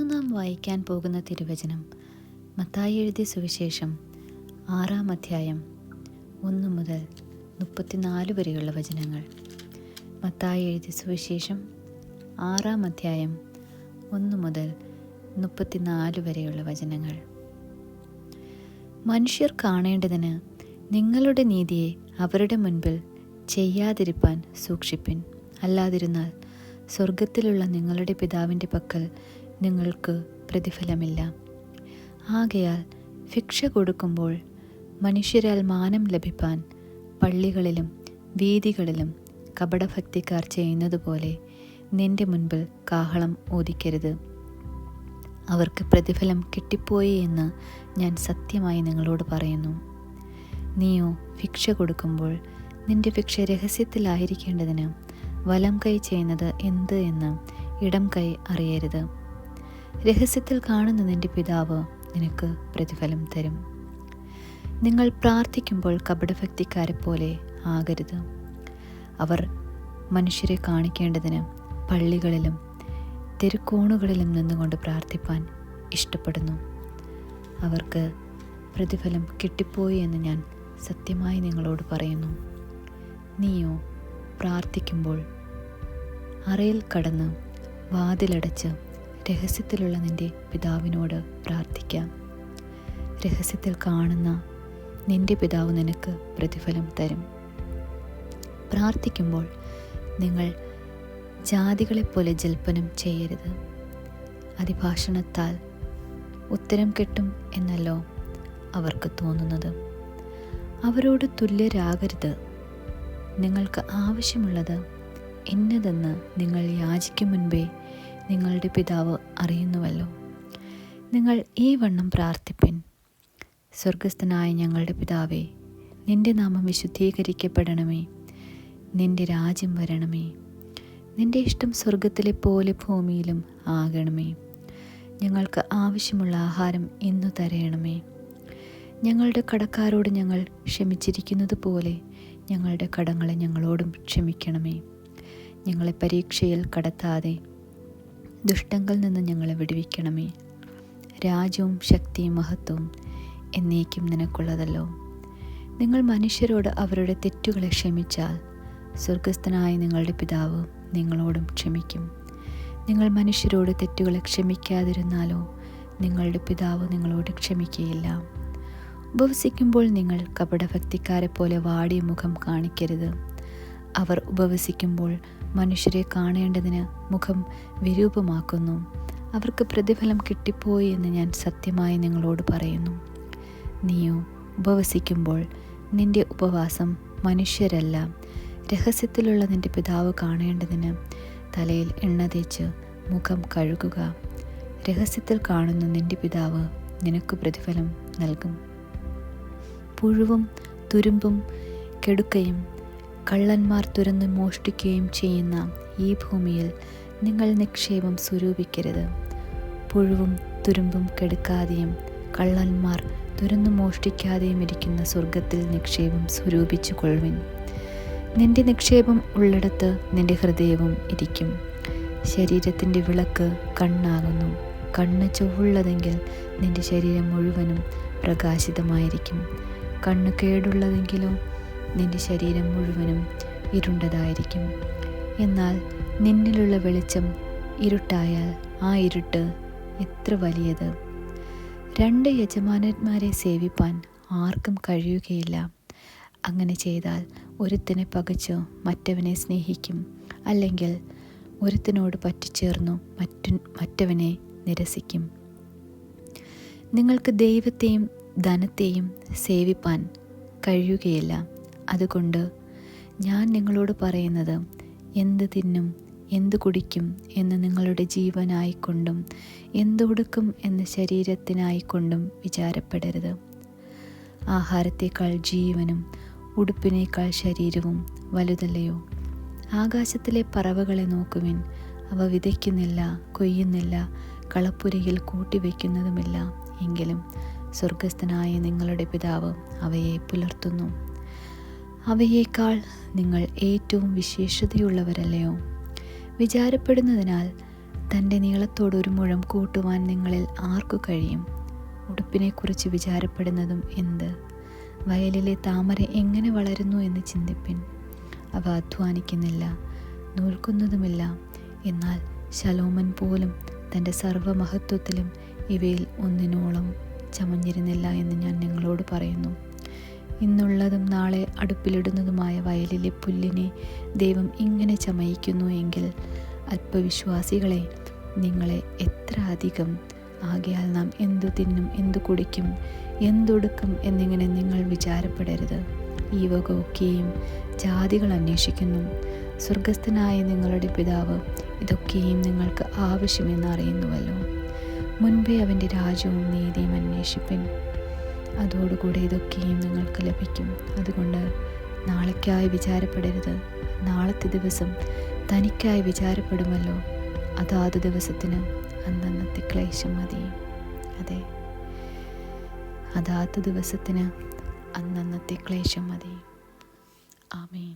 നാം വായിക്കാൻ പോകുന്ന തിരുവചനം മത്തായി എഴുതിയ സുവിശേഷം 6-ാം അധ്യായം 1 മുതൽ 34 വരെയുള്ള വചനങ്ങൾ. മത്തായി എഴുതിയ സുവിശേഷം 6-ാം അധ്യായം 1 മുതൽ 34 വരെയുള്ള വചനങ്ങൾ. മനുഷ്യർ കാണേണ്ടതിന് നിങ്ങളുടെ നീതിയെ അവരുടെ മുൻപിൽ ചെയ്യാതിരിപ്പാൻ സൂക്ഷിപ്പിൻ. അല്ലാതിരുന്നാൽ സ്വർഗത്തിലുള്ള നിങ്ങളുടെ പിതാവിൻ്റെ പക്കൽ നിങ്ങൾക്ക് പ്രതിഫലമില്ല. ആകയാൽ ഭിക്ഷ കൊടുക്കുമ്പോൾ മനുഷ്യരാൽ മാനം ലഭിപ്പാൻ പള്ളികളിലും വീഥികളിലും കപടഭക്തിക്കാർ ചെയ്യുന്നതുപോലെ നിന്റെ മുൻപിൽ കാഹളം ഊതിക്കരുത്. അവർക്ക് പ്രതിഫലം കിട്ടിപ്പോയി എന്ന് ഞാൻ സത്യമായി നിങ്ങളോട് പറയുന്നു. നീയോ ഭിക്ഷ കൊടുക്കുമ്പോൾ നിന്റെ ഭിക്ഷ രഹസ്യത്തിലായിരിക്കേണ്ടതിന് വലം കൈ ചെയ്യുന്നത് എന്ത് എന്ന് ഇടം കൈ അറിയരുത്. രഹസ്യത്തിൽ കാണുന്ന നിന്റെ പിതാവ് നിനക്ക് പ്രതിഫലം തരും. നിങ്ങൾ പ്രാർത്ഥിക്കുമ്പോൾ കപടഭക്തിക്കാരെ പോലെ ആകരുത്. അവർ മനുഷ്യരെ കാണിക്കേണ്ടതിന് പള്ളികളിലും തെരുക്കോണുകളിലും നിന്നുകൊണ്ട് പ്രാർത്ഥിപ്പാൻ ഇഷ്ടപ്പെടുന്നു. അവർക്ക് പ്രതിഫലം കിട്ടിപ്പോയി എന്ന് ഞാൻ സത്യമായി നിങ്ങളോട് പറയുന്നു. നീയോ പ്രാർത്ഥിക്കുമ്പോൾ അറയിൽ കടന്ന് വാതിലടച്ച് രഹസ്യത്തിലുള്ള നിന്റെ പിതാവിനോട് പ്രാർത്ഥിക്കാം. രഹസ്യത്തിൽ കാണുന്ന നിന്റെ പിതാവ് നിനക്ക് പ്രതിഫലം തരും. പ്രാർത്ഥിക്കുമ്പോൾ നിങ്ങൾ ജാതികളെപ്പോലെ ജൽപ്പനം ചെയ്യരുത്. അതിഭാഷണത്താൽ ഉത്തരം കിട്ടും എന്നല്ലോ അവർക്ക് തോന്നുന്നത്. അവരോട് തുല്യരാകരുത്. നിങ്ങൾക്ക് ആവശ്യമുള്ളത് എന്നതെന്ന് നിങ്ങൾ യാചിക്കും മുൻപേ നിങ്ങളുടെ പിതാവ് അറിയുന്നുവല്ലോ. നിങ്ങൾ ഈ വണ്ണം പ്രാർത്ഥിപ്പിൻ. സ്വർഗസ്ഥനായ ഞങ്ങളുടെ പിതാവേ, നിന്റെ നാമം വിശുദ്ധീകരിക്കപ്പെടണമേ. നിന്റെ രാജ്യം വരണമേ. നിന്റെ ഇഷ്ടം സ്വർഗത്തിലെ പോലെ ഭൂമിയിലും ആകണമേ. ഞങ്ങൾക്ക് ആവശ്യമുള്ള ആഹാരം ഇന്നു തരയണമേ. ഞങ്ങളുടെ കടക്കാരോട് ഞങ്ങൾ ക്ഷമിച്ചിരിക്കുന്നത് പോലെ ഞങ്ങളുടെ കടങ്ങളെ ഞങ്ങളോടും ക്ഷമിക്കണമേ. ഞങ്ങളെ പരീക്ഷയിൽ കടത്താതെ ദുഷ്ടങ്ങളിൽ നിന്ന് ഞങ്ങളെ വിടുവിക്കണമേ. രാജ്യവും ശക്തിയും മഹത്വവും എന്നേക്കും നിനക്കുള്ളതല്ലോ. നിങ്ങൾ മനുഷ്യരോട് അവരുടെ തെറ്റുകളെ ക്ഷമിച്ചാൽ സ്വർഗസ്ഥനായ നിങ്ങളുടെ പിതാവ് നിങ്ങളോടും ക്ഷമിക്കും. നിങ്ങൾ മനുഷ്യരോട് തെറ്റുകളെ ക്ഷമിക്കാതിരുന്നാലോ നിങ്ങളുടെ പിതാവ് നിങ്ങളോട് ക്ഷമിക്കുകയില്ല. ഉപവസിക്കുമ്പോൾ നിങ്ങൾ കപടഭക്തിക്കാരെ പോലെ വാടിയ മുഖം കാണിക്കരുത്. അവർ ഉപവസിക്കുമ്പോൾ മനുഷ്യരെ കാണേണ്ടതിന് മുഖം വിരൂപമാക്കുന്നു. അവർക്ക് പ്രതിഫലം കിട്ടിപ്പോയി എന്ന് ഞാൻ സത്യമായി നിങ്ങളോട് പറയുന്നു. നീയോ ഉപവസിക്കുമ്പോൾ നിന്റെ ഉപവാസം മനുഷ്യരല്ല, രഹസ്യത്തിലുള്ള നിന്റെ പിതാവ് കാണേണ്ടതിന് തലയിൽ എണ്ണ തേച്ച് മുഖം കഴുകുക. രഹസ്യത്തിൽ കാണുന്ന നിന്റെ പിതാവ് നിനക്ക് പ്രതിഫലം നൽകും. പുഴുവും തുരുമ്പും കെടുക്കയും കള്ളന്മാർ തുരന്ന് മോഷ്ടിക്കുകയും ചെയ്യുന്ന ഈ ഭൂമിയിൽ നിങ്ങൾ നിക്ഷേപം സ്വരൂപിക്കരുത്. പുഴുവും തുരുമ്പും കെടുക്കാതെയും കള്ളന്മാർ തുരന്ന് മോഷ്ടിക്കാതെയും ഇരിക്കുന്ന സ്വർഗത്തിൽ നിക്ഷേപം സ്വരൂപിച്ചു കൊള്ളുവിൻ. നിന്റെ നിക്ഷേപം ഉള്ളിടത്ത് നിന്റെ ഹൃദയവും ഇരിക്കും. ശരീരത്തിൻ്റെ വിളക്ക് കണ്ണാകുന്നു. കണ്ണ് ചൊവ്വുള്ളതെങ്കിൽ നിന്റെ ശരീരം മുഴുവനും പ്രകാശിതമായിരിക്കും. കണ്ണ് കേടുള്ളതെങ്കിലോ നിന്റെ ശരീരം മുഴുവനും ഇരുണ്ടതായിരിക്കും. എന്നാൽ നിന്നിലുള്ള വെളിച്ചം ഇരുട്ടായാൽ ആ ഇരുട്ട് എത്ര വലിയത്. 2 യജമാനന്മാരെ സേവിപ്പാൻ ആർക്കും കഴിയുകയില്ല. അങ്ങനെ ചെയ്താൽ ഒരുത്തനെ പകച്ചു മറ്റവനെ സ്നേഹിക്കും, അല്ലെങ്കിൽ ഒരുത്തനോട് പറ്റിച്ചേർന്നു മറ്റവനെ നിരസിക്കും. നിങ്ങൾക്ക് ദൈവത്തെയും ധനത്തെയും സേവിപ്പാൻ കഴിയുകയില്ല. അതുകൊണ്ട് ഞാൻ നിങ്ങളോട് പറയുന്നത്, എന്ത് തിന്നും എന്ത് കുടിക്കും എന്ന് നിങ്ങളുടെ ജീവനായിക്കൊണ്ടും എന്തുടുക്കും എന്ന് ശരീരത്തിനായിക്കൊണ്ടും വിചാരപ്പെടരുത്. ആഹാരത്തേക്കാൾ ജീവനും ഉടുപ്പിനേക്കാൾ ശരീരവും വലുതല്ലയോ? ആകാശത്തിലെ പറവകളെ നോക്കുവിൻ. അവ വിതയ്ക്കുന്നില്ല, കൊയ്യുന്നില്ല, കളപ്പുരയിൽ കൂട്ടിവെക്കുന്നതുമില്ല. എങ്കിലും സ്വർഗസ്ഥനായ നിങ്ങളുടെ പിതാവ് അവയെ പുലർത്തുന്നു. അവയേക്കാൾ നിങ്ങൾ ഏറ്റവും വിശേഷതയുള്ളവരല്ലയോ? വിചാരപ്പെടുന്നതിനാൽ തൻ്റെ നീളത്തോടൊരു മുഴം കൂട്ടുവാൻ നിങ്ങളിൽ ആർക്കു കഴിയും? ഉടുപ്പിനെക്കുറിച്ച് വിചാരപ്പെടുന്നതും എന്ത്? വയലിലെ താമര എങ്ങനെ വളരുന്നു എന്ന് ചിന്തിപ്പിൻ. അവ അധ്വാനിക്കുന്നില്ല, നൂൽക്കുന്നതുമില്ല. എന്നാൽ ശലോമൻ പോലും തൻ്റെ സർവ്വമഹത്വത്തിലും ഇവയിൽ ഒന്നിനോളം ചമഞ്ഞിരുന്നില്ല എന്ന് ഞാൻ നിങ്ങളോട് പറയുന്നു. ഇന്നുള്ളതും നാളെ അടുപ്പിലിടുന്നതുമായ വയലിലെ പുല്ലിനെ ദൈവം ഇങ്ങനെ ചമയിക്കുന്നു എങ്കിൽ അല്പവിശ്വാസികളെ, നിങ്ങളെ എത്ര അധികം. ആകയാൽ നാം എന്തു തിന്നും, എന്തു കുടിക്കും, എന്തൊടുക്കും എന്നിങ്ങനെ നിങ്ങൾ വിചാരപ്പെടരുത്. ഈ വക ഒക്കെയും ജാതികൾ അന്വേഷിക്കുന്നു. സ്വർഗസ്ഥനായ നിങ്ങളുടെ പിതാവ് ഇതൊക്കെയും നിങ്ങൾക്ക് ആവശ്യമെന്ന് അറിയുന്നുവല്ലോ. മുൻപേ അവൻ്റെ രാജ്യവും നീതിയും അന്വേഷിപ്പിൻ, അതോടുകൂടി ഇതൊക്കെയും നിങ്ങൾക്ക് ലഭിക്കും. അതുകൊണ്ട് നാളേക്കായി വിചാരപ്പെടരുത്. നാളത്തെ ദിവസം തനിക്കായി വിചാരപ്പെടുമല്ലോ. അതാത് ദിവസത്തിന് അന്നന്നത്തെ ക്ലേശം മതി. അതെ, അതാത് ദിവസത്തിന് അന്നന്നത്തെ ക്ലേശം മതി. ആമേൻ.